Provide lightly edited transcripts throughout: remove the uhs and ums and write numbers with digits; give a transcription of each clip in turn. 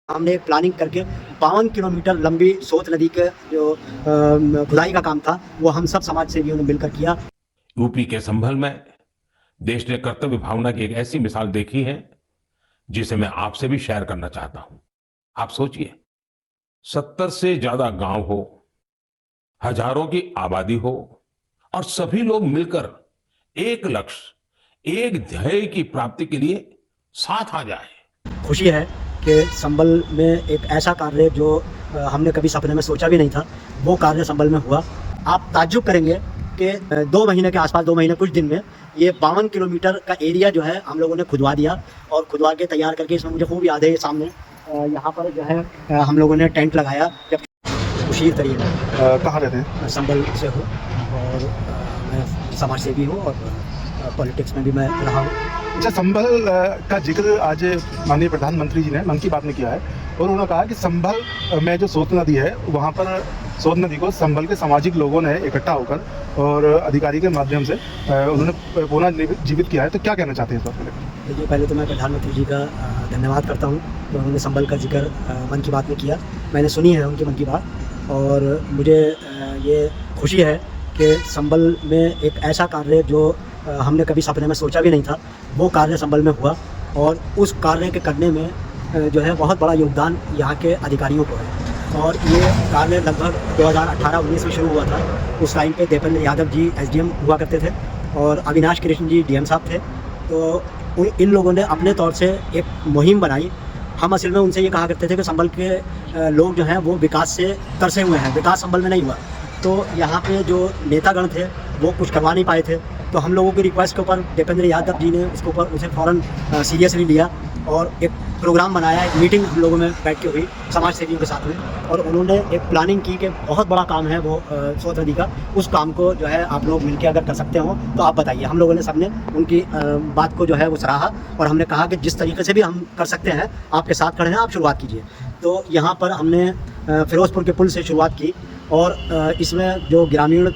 हमने एक प्लानिंग करके 52 किलोमीटर लंबी सोत नदी के जो खुदाई का काम था वो हम सब समाज सेवियों ने मिलकर किया। यूपी के संभल में देश ने कर्तव्य भावना की एक ऐसी मिसाल देखी है जिसे मैं आपसे भी शेयर करना चाहता हूं। आप सोचिए, 70 से ज्यादा गांव हो, हजारों की आबादी हो और सभी लोग मिलकर एक लक्ष्य, एक ध्येय की प्राप्ति के लिए साथ आ जाए। खुशी है कि संभल में एक ऐसा कार्य जो हमने कभी सपने में सोचा भी नहीं था, वो कार्य संभल में हुआ। आप ताज्जुब करेंगे कि 2 महीने के आसपास, 2 महीने कुछ दिन में ये 52 किलोमीटर का एरिया जो है हम लोगों ने खुदवा दिया और खुदवा के तैयार करके, इसमें मुझे खूब याद है, ये सामने यहाँ पर जो है हम लोगों ने टेंट लगाया। जब खुशी तरीन कहाँ रहते हैं? मैं संभल से हूँ और मैं समाज सेवी हूँ और पॉलिटिक्स में भी मैं रहा हूँ। अच्छा, संभल का जिक्र आज माननीय प्रधानमंत्री जी ने मन की बात में किया है और उन्होंने कहा कि संभल में जो सोत नदी है, वहाँ पर सोत नदी को संभल के सामाजिक लोगों ने इकट्ठा होकर और अधिकारी के माध्यम से उन्होंने पुनर्जीवित किया है। तो क्या कहना चाहते हैं इस बात को? देखिए, पहले तो मैं प्रधानमंत्री जी का धन्यवाद करता हूँ तो उन्होंने संभल का जिक्र मन की बात में किया। मैंने सुनी है उनकी मन की बात और मुझे ये खुशी है कि संभल में एक ऐसा कार्य जो हमने कभी सपने में सोचा भी नहीं था, वो कार्य संभल में हुआ और उस कार्य के करने में जो है बहुत बड़ा योगदान यहाँ के अधिकारियों को है। और ये कार्य लगभग 2018-19 में शुरू हुआ था। उस टाइम पे दीपेंद्र यादव जी एसडीएम हुआ करते थे और अविनाश कृष्ण जी डीएम साहब थे। तो इन लोगों ने अपने तौर से एक मुहिम बनाई। हम असल में उनसे ये कहा करते थे कि संभल के लोग जो हैं वो विकास से तरसे हुए हैं, विकास संभल में नहीं हुआ। तो यहाँ पे जो नेतागण थे वो कुछ करवा नहीं पाए थे, तो हम लोगों की रिक्वेस्ट के ऊपर दीपेंद्र यादव जी ने उसे फ़ौरन सीरियसली लिया और एक प्रोग्राम बनाया। एक मीटिंग हम लोगों में बैठ के हुई समाज सेवियों के साथ में और उन्होंने एक प्लानिंग की कि बहुत बड़ा काम है वो सोत नदी का, उस काम को जो है आप लोग मिलकर अगर कर सकते हो तो आप बताइए। हम लोगों ने सबने उनकी बात को जो है वो सराहा और हमने कहा कि जिस तरीके से भी हम कर सकते हैं आपके साथ खड़े हैं, आप शुरुआत कीजिए। तो यहाँ पर हमने फिरोजपुर के पुल से शुरुआत की और इसमें जो ग्रामीण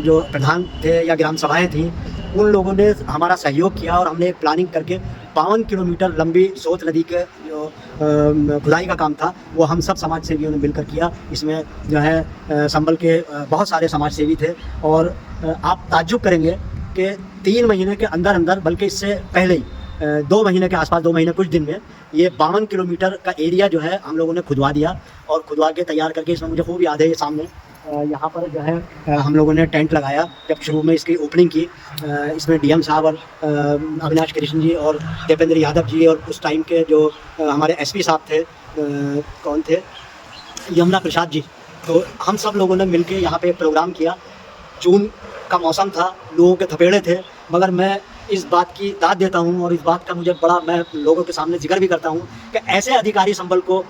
जो प्रधान थे या ग्राम सभाएं थीं, उन लोगों ने हमारा सहयोग किया और हमने एक प्लानिंग करके 52 किलोमीटर लंबी सोत नदी के जो खुदाई का काम था वो हम सब समाज सेवियों ने मिलकर किया। इसमें जो है संभल के बहुत सारे समाज सेवी थे और आप ताज्जुब करेंगे कि 3 महीने के अंदर अंदर, बल्कि इससे पहले ही 2 महीने के आसपास, 2 महीने कुछ दिन में ये 52 किलोमीटर का एरिया जो है हम लोगों ने खुदवा दिया और खुदवा के तैयार करके, इसमें मुझे खूब याद है, ये सामने यहाँ पर जो है हम लोगों ने टेंट लगाया। जब शुरू में इसकी ओपनिंग की, इसमें डीएम साहब और अविनाश कृष्ण जी और दीपेंद्र यादव जी और उस टाइम के जो हमारे एसपी साहब थे, कौन थे, यमुना प्रसाद जी, तो हम सब लोगों ने मिलके यहाँ पे प्रोग्राम किया। जून का मौसम था, लोगों के थपेड़े थे, मगर मैं इस बात की दाद देता हूँ और इस बात का मुझे बड़ा, मैं लोगों के सामने जिक्र भी करता हूँ कि ऐसे अधिकारी संभल को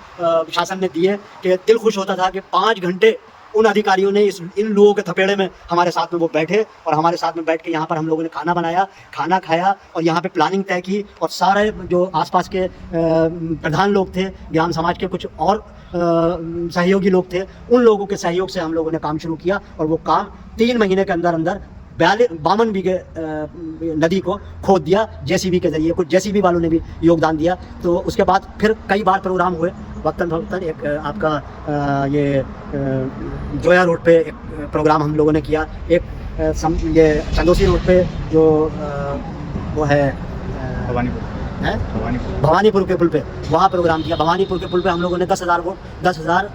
शासन ने दिए कि दिल खुश होता था कि 5 घंटे उन अधिकारियों ने इन लोगों के थपेड़े में हमारे साथ में वो बैठे और हमारे साथ में बैठ के यहाँ पर हम लोगों ने खाना बनाया, खाना खाया और यहाँ पे प्लानिंग तय की। और सारे जो आसपास के प्रधान लोग थे, ग्राम समाज के कुछ और सहयोगी लोग थे, उन लोगों के सहयोग से हम लोगों ने काम शुरू किया और वो काम 3 महीने के अंदर अंदर 52 बीघे नदी को खोद दिया जेसीबी के जरिए। कुछ जेसीबी वालों ने भी योगदान दिया। तो उसके बाद फिर कई बार प्रोग्राम हुए वक्तन फवक्तन। एक आपका ये जोया रोड पे एक प्रोग्राम हम लोगों ने किया। एक ये चंदोसी रोड पे जो वो है भवानीपुर के पुल पे, वहाँ प्रोग्राम किया। भवानीपुर के पुल पे हम लोगों ने 10,000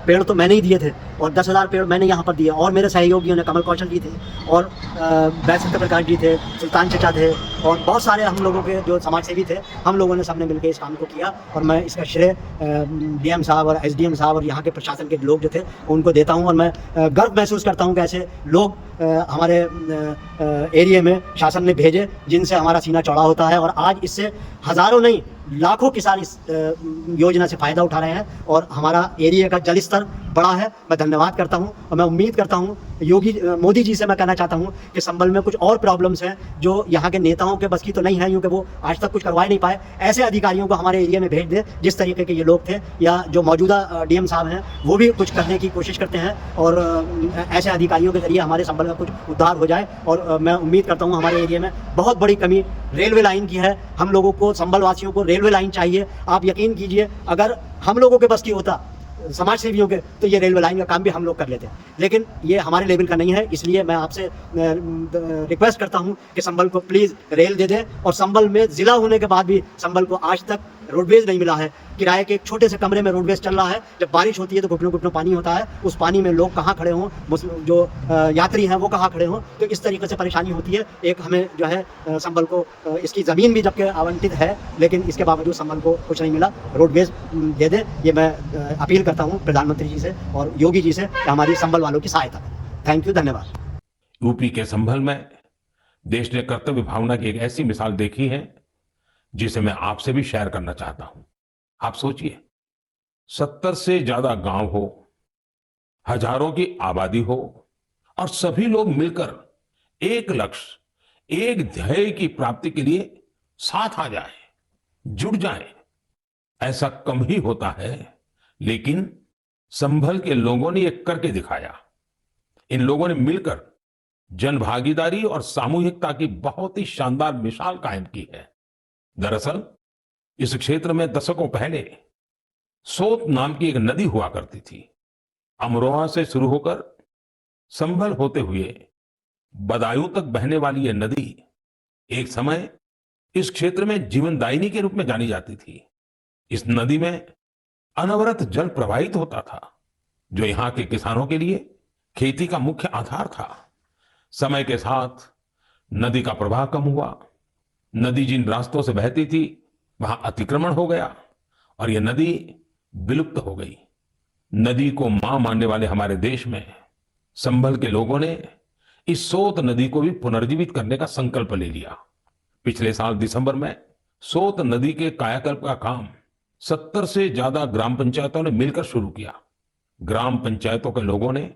पेड़ तो मैंने ही दिए थे और 10,000 पेड़ मैंने यहाँ पर दिए और मेरे सहयोगियों ने, कमल कौशल जी थे और बैसत्य प्रकाश जी थे, सुल्तान चचा थे और बहुत सारे हम लोगों के जो समाज सेवी थे, हम लोगों ने सबने मिलकर इस काम को किया। और मैं इसका श्रेय डीएम साहब और एसडीएम साहब और यहाँ के प्रशासन के लोग जो थे उनको देता हूँ और मैं गर्व महसूस करता हूँ कि ऐसे लोग हमारे एरिया में शासन ने भेजे जिनसे हमारा सीना चौड़ा होता है। और आज इससे हज़ारों नहीं, लाखों किसान इस योजना से फ़ायदा उठा रहे हैं और हमारा एरिया का जल स्तर बढ़ा है। मैं धन्यवाद करता हूं और मैं उम्मीद करता हूं मोदी जी से मैं कहना चाहता हूं कि संभल में कुछ और प्रॉब्लम्स हैं जो यहाँ के नेताओं के बस की तो नहीं है, क्योंकि वो आज तक कुछ करवा ही नहीं पाए। ऐसे अधिकारियों को हमारे एरिया में भेज दे जिस तरीके के ये लोग थे, या जो मौजूदा डीएम साहब हैं वो भी कुछ करने की कोशिश करते हैं और ऐसे अधिकारियों के जरिए हमारे संभल का कुछ उद्धार हो जाए। और मैं उम्मीद करता हूँ हमारे एरिया में बहुत बड़ी कमी रेलवे लाइन की है। हम लोगों को, संभल वासियों को रेलवे लाइन चाहिए। आप यकीन कीजिए, अगर हम लोगों के बस की होता, समाज सेवियों के, तो ये रेलवे लाइन का काम भी हम लोग कर लेते हैं, लेकिन ये हमारे लेवल का नहीं है। इसलिए मैं आपसे रिक्वेस्ट करता हूं कि संभल को प्लीज़ रेल दे दें। और संभल में ज़िला होने के बाद भी संभल को आज तक रोडवेज नहीं मिला है। किराए के एक छोटे से कमरे में रोडवेज चल रहा है। जब बारिश होती है तो घुटनों घुटनों पानी होता है, उस पानी में लोग कहाँ खड़े हों, जो यात्री हैं वो कहाँ खड़े हों, तो इस तरीके से परेशानी होती है। एक हमें जो है संभल को इसकी ज़मीन भी जबकि आवंटित है, लेकिन इसके बावजूद संभल को कुछ नहीं मिला। रोडवेज दे दें, ये मैं अपील करता हूँ प्रधानमंत्री जी से और योगी जी से कि हमारी संभल वालों की सहायता करें। थैंक यू, धन्यवाद। यूपी के संभल में देश ने कर्तव्य भावना की एक ऐसी मिसाल देखी है जिसे मैं आपसे भी शेयर करना चाहता हूं। आप सोचिए, 70 से ज्यादा गांव हो, हजारों की आबादी हो और सभी लोग मिलकर एक लक्ष्य, एक ध्येय की प्राप्ति के लिए साथ आ जाए, जुट जाए। ऐसा कम ही होता है, लेकिन संभल के लोगों ने ये करके दिखाया। इन लोगों ने मिलकर जन भागीदारी और सामूहिकता की बहुत ही शानदार मिसाल कायम की है। दरअसल इस क्षेत्र में दशकों पहले सोत नाम की एक नदी हुआ करती थी। अमरोहा से शुरू होकर संभल होते हुए बदायूं तक बहने वाली यह नदी एक समय इस क्षेत्र में जीवनदायिनी के रूप में जानी जाती थी। इस नदी में अनवरत जल प्रवाहित होता था, जो यहाँ के किसानों के लिए खेती का मुख्य आधार था। समय के साथ नदी का प्रवाह कम हुआ। नदी जिन रास्तों से बहती थी वहां अतिक्रमण हो गया और यह नदी विलुप्त हो गई। नदी को मां मानने वाले हमारे देश में संभल के लोगों ने इस सोत नदी को भी पुनर्जीवित करने का संकल्प ले लिया। पिछले साल दिसंबर में सोत नदी के कायाकल्प का काम 70 से ज्यादा ग्राम पंचायतों ने मिलकर शुरू किया। ग्राम पंचायतों के लोगों ने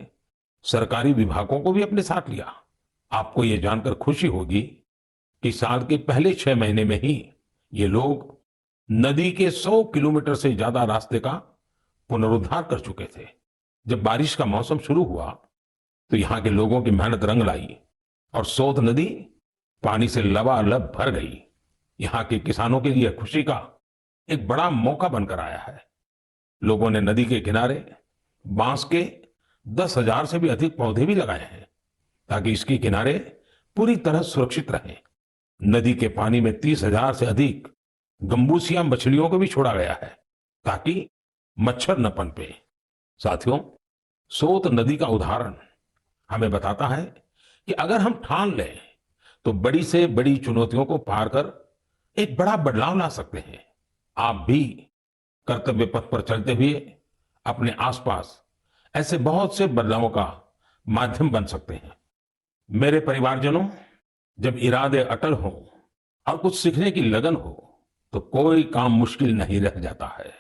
सरकारी विभागों को भी अपने साथ लिया। आपको यह जानकर खुशी होगी कि साल के पहले 6 महीने में ही ये लोग नदी के 100 किलोमीटर से ज्यादा रास्ते का पुनरुद्धार कर चुके थे। जब बारिश का मौसम शुरू हुआ तो यहाँ के लोगों की मेहनत रंग लाई और सोत नदी पानी से लबालब भर गई। यहाँ के किसानों के लिए खुशी का एक बड़ा मौका बनकर आया है। लोगों ने नदी के किनारे बांस के 10,000 से भी अधिक पौधे भी लगाए हैं ताकि इसके किनारे पूरी तरह सुरक्षित रहें। नदी के पानी में 30,000 से अधिक गंबूसिया मछलियों को भी छोड़ा गया है ताकि मच्छर न पनपे। साथियों, सोत नदी का उदाहरण हमें बताता है कि अगर हम ठान लें तो बड़ी से बड़ी चुनौतियों को पार कर एक बड़ा बदलाव ला सकते हैं। आप भी कर्तव्य पथ पर चलते हुए अपने आसपास ऐसे बहुत से बदलावों का माध्यम बन सकते हैं। मेरे परिवारजनों, जब इरादे अटल हो और कुछ सीखने की लगन हो तो कोई काम मुश्किल नहीं रह जाता है।